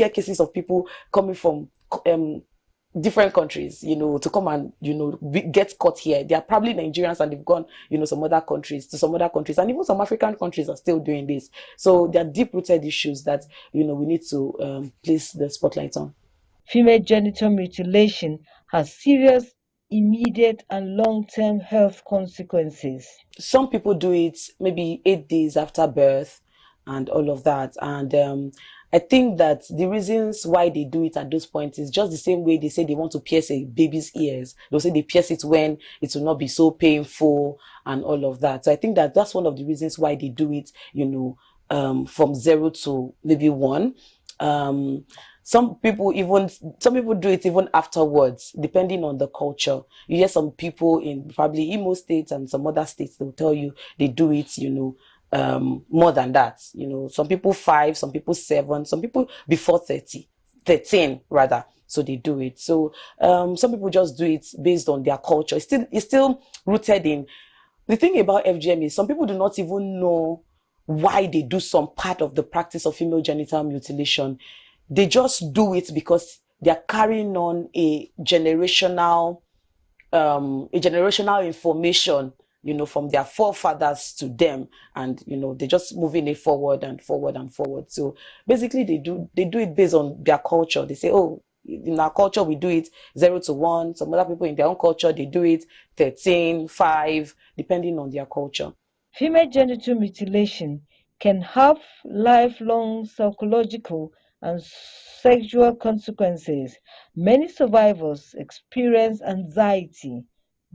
hear cases of people coming from different countries, to come and, get caught here. They are probably Nigerians and they've gone, some other countries, and even some African countries are still doing this. So there are deep-rooted issues that, we need to place the spotlight on. Female genital mutilation has serious immediate and long-term health consequences. Some people do it maybe 8 days after birth and all of that. And I think that the reasons why they do it at those points is just the same way they say they want to pierce a baby's ears. They'll say they pierce it when it will not be so painful and all of that. So I think that that's one of the reasons why they do it, from 0 to maybe 1. Some people do it even afterwards, depending on the culture. You hear some people in probably Imo states and some other states, they'll tell you they do it, more than that. Some people 5, some people 7, some people before 13 rather. So they do it. So some people just do it based on their culture. It's still rooted in the thing about FGM is some people do not even know why they do some part of the practice of female genital mutilation. They just do it because they are carrying on a generational information, from their forefathers to them, and they're just moving it forward and forward and forward. So basically, they do it based on their culture. They say, oh, in our culture we do it 0 to 1. Some other people in their own culture they do it 13, 5, depending on their culture. Female genital mutilation can have lifelong psychological and sexual consequences. Many survivors experience anxiety,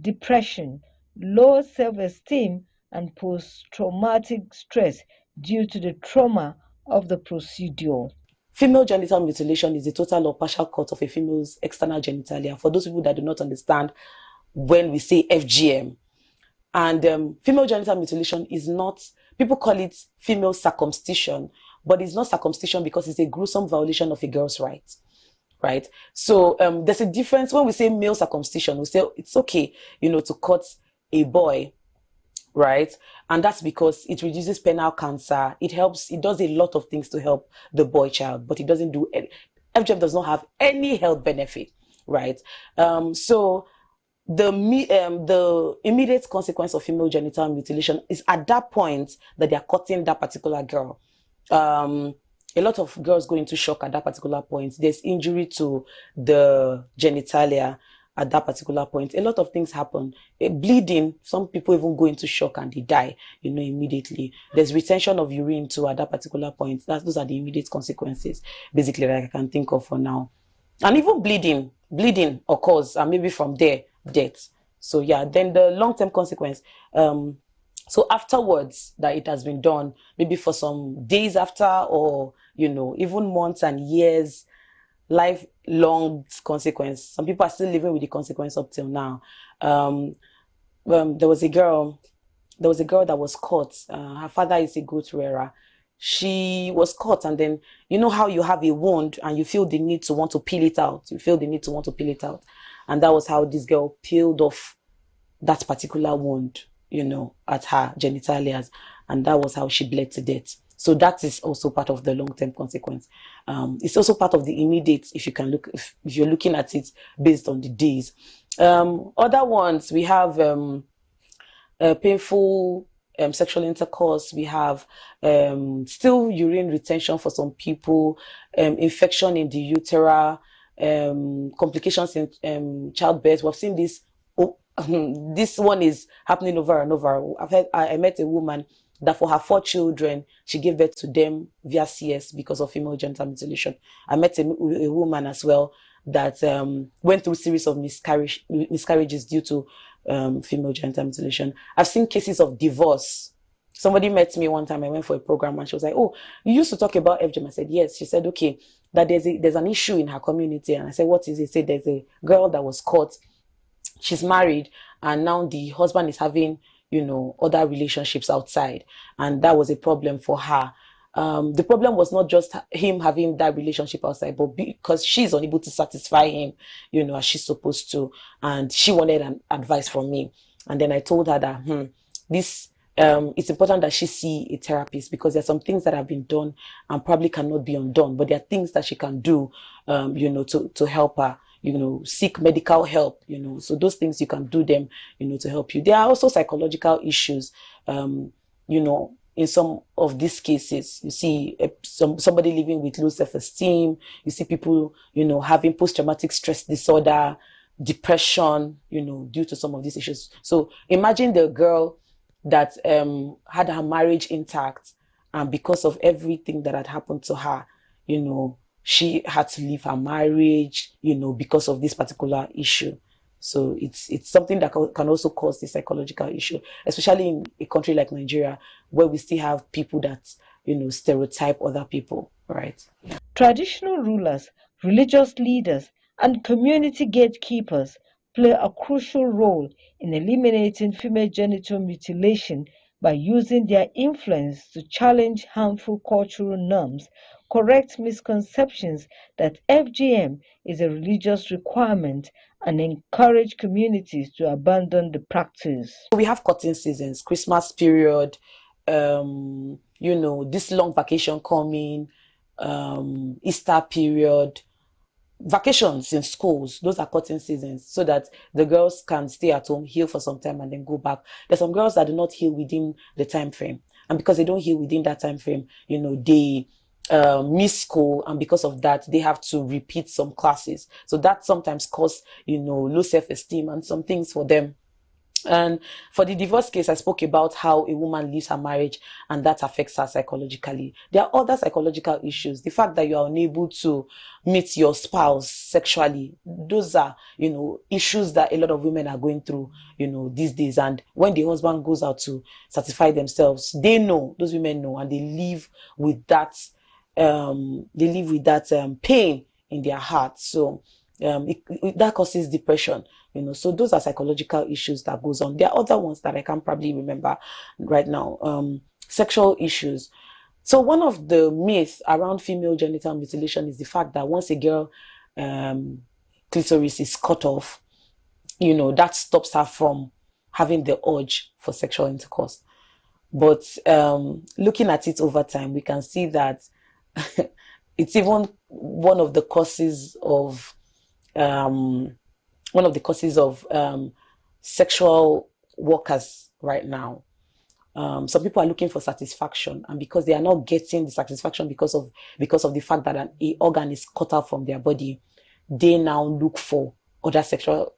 depression, low self-esteem, and post-traumatic stress due to the trauma of the procedure. Female genital mutilation is the total or partial cut of a female's external genitalia. For those people that do not understand when we say FGM, and female genital mutilation is not, people call it female circumcision, but it's not circumcision because it's a gruesome violation of a girl's rights, right? So there's a difference. When we say male circumcision, we say it's okay, to cut a boy, right? And that's because it reduces penile cancer. It does a lot of things to help the boy child, but it doesn't do FGM does not have any health benefit, right? So the immediate consequence of female genital mutilation is at that point that they are cutting that particular girl. A lot of girls go into shock at that particular point. There's injury to the genitalia at that particular point. A lot of things happen. Bleeding, some people even go into shock and they die, immediately. There's retention of urine too at that particular point. Those are the immediate consequences, basically, that I can think of for now. And even bleeding occurs, and maybe from there, death. So yeah, then the long-term consequence. So afterwards that it has been done, maybe for some days after, or even months and years, lifelong consequence. Some people are still living with the consequence up till now. There was a girl that was caught. Her father is a goat rearer. She was caught, and then how you have a wound and you feel the need to want to peel it out. And that was how this girl peeled off that particular wound, at her genitalias, and that was how she bled to death. So that is also part of the long-term consequence. It's also part of the immediate, if you're looking at it based on the days. Other ones, we have painful sexual intercourse. We have still urine retention for some people, infection in the utera, complications in childbirth. We've seen this. This one is happening over and over. I met a woman that for her 4 children, she gave birth to them via CS because of female genital mutilation. I met a woman as well that went through a series of miscarriages due to female genital mutilation. I've seen cases of divorce. Somebody met me one time. I went for a program and she was like, "Oh, you used to talk about FGM." I said, "Yes." She said, "Okay, that there's an issue in her community." And I said, "What is it?" She said, "There's a girl that was caught. She's married, and now the husband is having, other relationships outside, and that was a problem for her." The problem was not just him having that relationship outside, but because she's unable to satisfy him, as she's supposed to, and she wanted an advice from me. And then I told her that this it's important that she see a therapist, because there are some things that have been done and probably cannot be undone, but there are things that she can do, to help her, seek medical help, so those things you can do them, to help you. There are also psychological issues, in some of these cases. You see somebody living with low self-esteem, you see people, having post-traumatic stress disorder, depression, due to some of these issues. So imagine the girl that had her marriage intact, and because of everything that had happened to her, she had to leave her marriage, because of this particular issue. So it's something that can also cause the psychological issue, especially in a country like Nigeria, where we still have people that, stereotype other people, right? Traditional rulers, religious leaders, and community gatekeepers play a crucial role in eliminating female genital mutilation by using their influence to challenge harmful cultural norms, correct misconceptions that FGM is a religious requirement, and encourage communities to abandon the practice. We have cutting seasons, Christmas period, this long vacation coming, Easter period, vacations in schools. Those are cutting seasons, so that the girls can stay at home, heal for some time, and then go back. There's some girls that do not heal within the time frame, and because they don't heal within that time frame, they miss school, and because of that they have to repeat some classes. So that sometimes cause, low self-esteem and some things for them. And for the divorce case, I spoke about how a woman leaves her marriage and that affects her psychologically. There are other psychological issues. The fact that you are unable to meet your spouse sexually, those are, issues that a lot of women are going through, these days. And when the husband goes out to satisfy themselves, those women know, and they live with that, pain in their heart. So that causes depression. So those are psychological issues that goes on. There are other ones that I can't probably remember right now. Sexual issues. So one of the myths around female genital mutilation is the fact that once a girl clitoris is cut off, that stops her from having the urge for sexual intercourse. But looking at it over time, we can see that it's even one of the causes of sexual workers right now. Some people are looking for satisfaction, and because they are not getting the satisfaction because of the fact that an organ is cut out from their body, they now look for other sexual,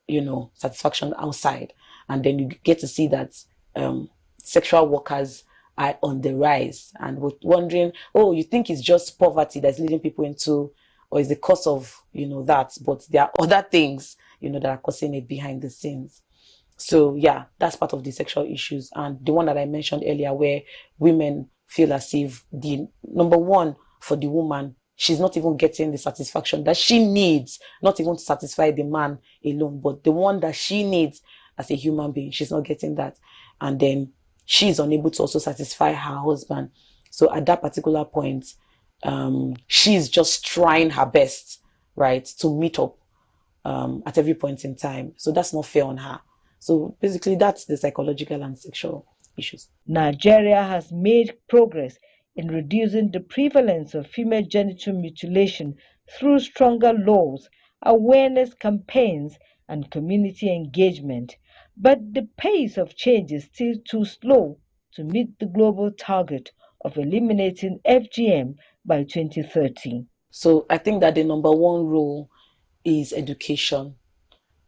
satisfaction outside. And then you get to see that sexual workers are on the rise, and we're wondering, oh, you think it's just poverty that's leading people into, or is the cause of, that, but there are other things, that are causing it behind the scenes. So yeah, that's part of the sexual issues. And the one that I mentioned earlier, where women feel as if the number one for the woman, she's not even getting the satisfaction that she needs, not even to satisfy the man alone, but the one that she needs as a human being, she's not getting that. And then she's unable to also satisfy her husband. So at that particular point, she's just trying her best, right, to meet up at every point in time. So that's not fair on her. So basically, that's the psychological and sexual issues. Nigeria has made progress in reducing the prevalence of female genital mutilation through stronger laws, awareness campaigns, and community engagement. But the pace of change is still too slow to meet the global target of eliminating FGM by 2030. So I think that the number one role is education.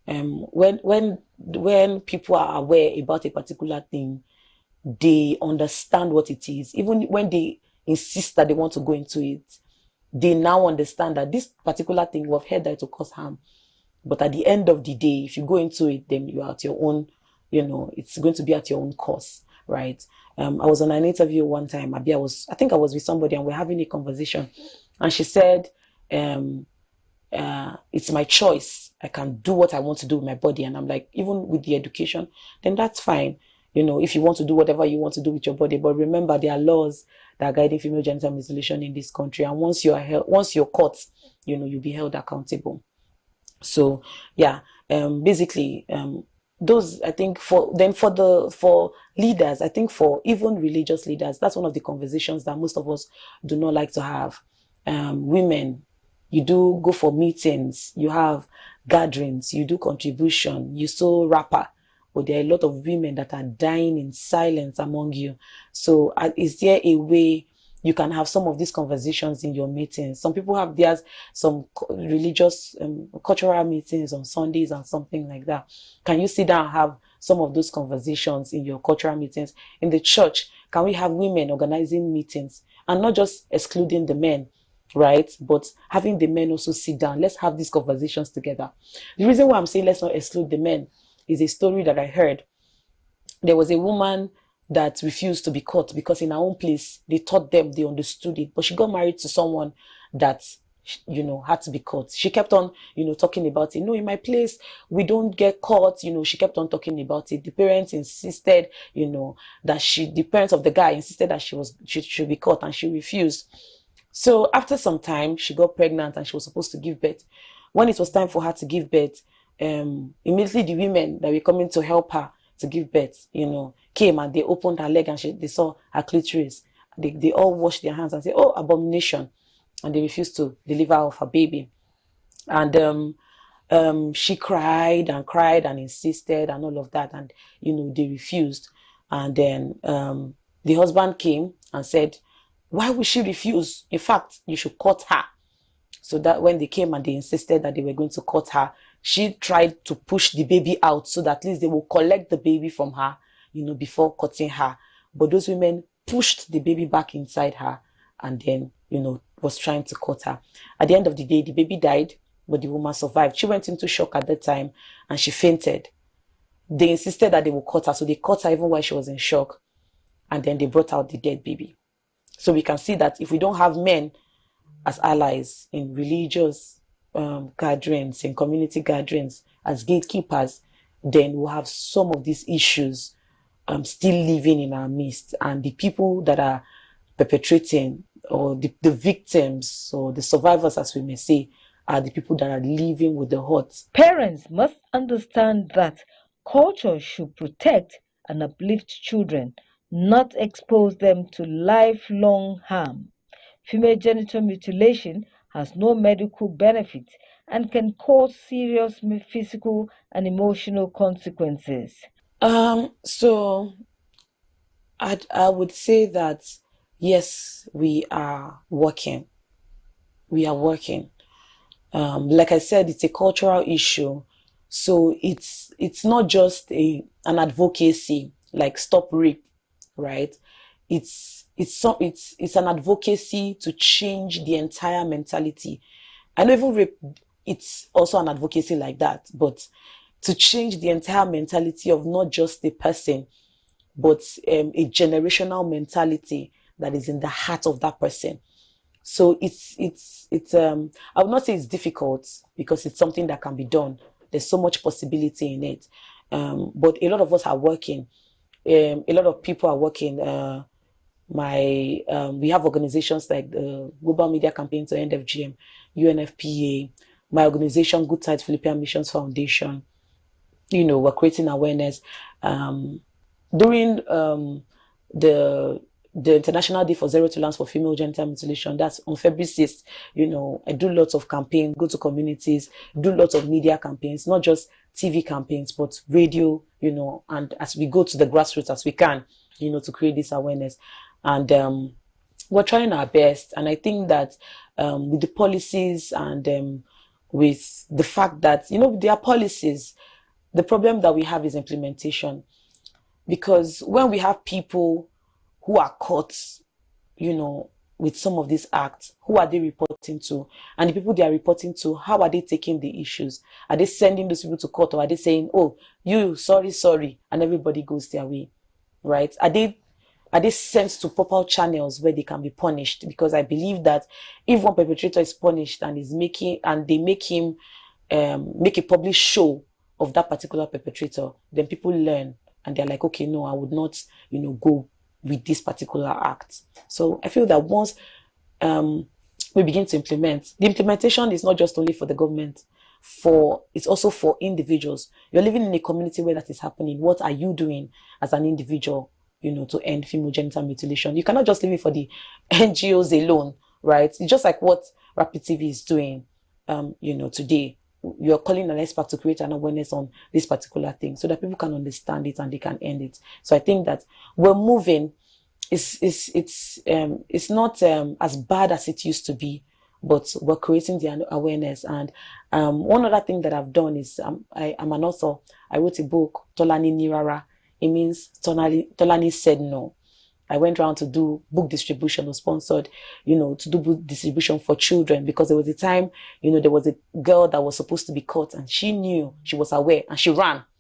When people are aware about a particular thing, they understand what it is. Even when they insist that they want to go into it, they now understand that this particular thing, we've heard that it will cause harm. But at the end of the day, if you go into it, then you are at your own, it's going to be at your own cost, right? I was on an interview one time. I think I was with somebody, and we're having a conversation, and she said, it's my choice. I can do what I want to do with my body. And I'm like, even with the education, then that's fine. If you want to do whatever you want to do with your body, but remember, there are laws that are guiding female genital mutilation in this country. And once you're caught, you'll be held accountable. So yeah, basically, those, I think, for leaders, I think for even religious leaders, that's one of the conversations that most of us do not like to have. Women, you do go for meetings, you have gatherings, you do contribution, you sew wrapper, but there are a lot of women that are dying in silence among you. So is there a way you can have some of these conversations in your meetings? Some people have theirs, some religious, cultural meetings on Sundays and something like that. Can you sit down and have some of those conversations in your cultural meetings? In the church, can we have women organizing meetings and not just excluding the men, right? But having the men also sit down. Let's have these conversations together. The reason why I'm saying let's not exclude the men is a story that I heard. There was a woman that refused to be caught because in her own place they taught them, they understood it, but she got married to someone that had to be caught. She kept on talking about it. No, in my place we don't get caught. She kept on talking about it. The parents insisted that the parents of the guy insisted that she should be caught, and she refused. So after some time she got pregnant and she was supposed to give birth. When it was time for her to give birth, immediately the women that were coming to help her to give birth, came and they opened her leg and they saw her clitoris. They all washed their hands and said, "Oh, abomination," and they refused to deliver of her baby. And she cried and insisted and all of that, and they refused. And then the husband came and said, "Why would she refuse? In fact, you should cut her." So that when they came and they insisted that they were going to cut her, she tried to push the baby out so that at least they will collect the baby from her, before cutting her. But those women pushed the baby back inside her and then, was trying to cut her. At the end of the day, the baby died, but the woman survived. She went into shock at that time and she fainted. They insisted that they would cut her, so they cut her even while she was in shock. And then they brought out the dead baby. So we can see that if we don't have men as allies in religious gatherings, in community gatherings, as gatekeepers, then we'll have some of these issues still living in our midst. And the people that are perpetrating, or the victims, or the survivors, as we may say, are the people that are living with the hurt. Parents must understand that culture should protect and uplift children, not expose them to lifelong harm. Female genital mutilation has no medical benefit and can cause serious physical and emotional consequences. So I would say that yes, we are working. We are working. Like I said, it's a cultural issue. So it's not just an advocacy like stop rape, right? It's an advocacy to change the entire mentality. I know even rape, it's also an advocacy like that, but to change the entire mentality of not just the person, but a generational mentality that is in the heart of that person. So it's I would not say it's difficult because it's something that can be done. There's so much possibility in it. But a lot of us are working. A lot of people are working. We have organizations like the Global Media Campaign to End FGM, UNFPA, my organization, Good Tides Philippine Missions Foundation. We're creating awareness. During the International Day for Zero Tolerance for Female Genital Mutilation, that's on February 6th, I do lots of campaigns, go to communities, do lots of media campaigns, not just TV campaigns, but radio, and as we go to the grassroots as we can, to create this awareness. And we're trying our best. And I think that with the policies and with the fact that, there are policies, the problem that we have is implementation. Because when we have people who are caught, with some of these acts, who are they reporting to? And the people they are reporting to, how are they taking the issues? Are they sending those people to court, or are they saying, "Oh, you, sorry," and everybody goes their way, right? Are they sent to proper channels where they can be punished? Because I believe that if one perpetrator is punished and they make him make a public show of that particular perpetrator, then people learn and they're like, okay, no, I would not, go with this particular act. So I feel that once we begin to implement, the implementation is not just only for the government, it's also for individuals. You're living in a community where that is happening. What are you doing as an individual, to end female genital mutilation? You cannot just leave it for the NGOs alone, right? It's just like what Rapid TV is doing, today. You're calling an expert to create an awareness on this particular thing so that people can understand it and they can end it. So I think that we're moving. It's not as bad as it used to be, but we're creating the awareness. And one other thing that I've done is I'm an author. I wrote a book, Tolani Nirara. It means Tolani said no. I went around to do book distribution or sponsored, to do book distribution for children, because there was a time, there was a girl that was supposed to be caught and she knew, she was aware, and she ran.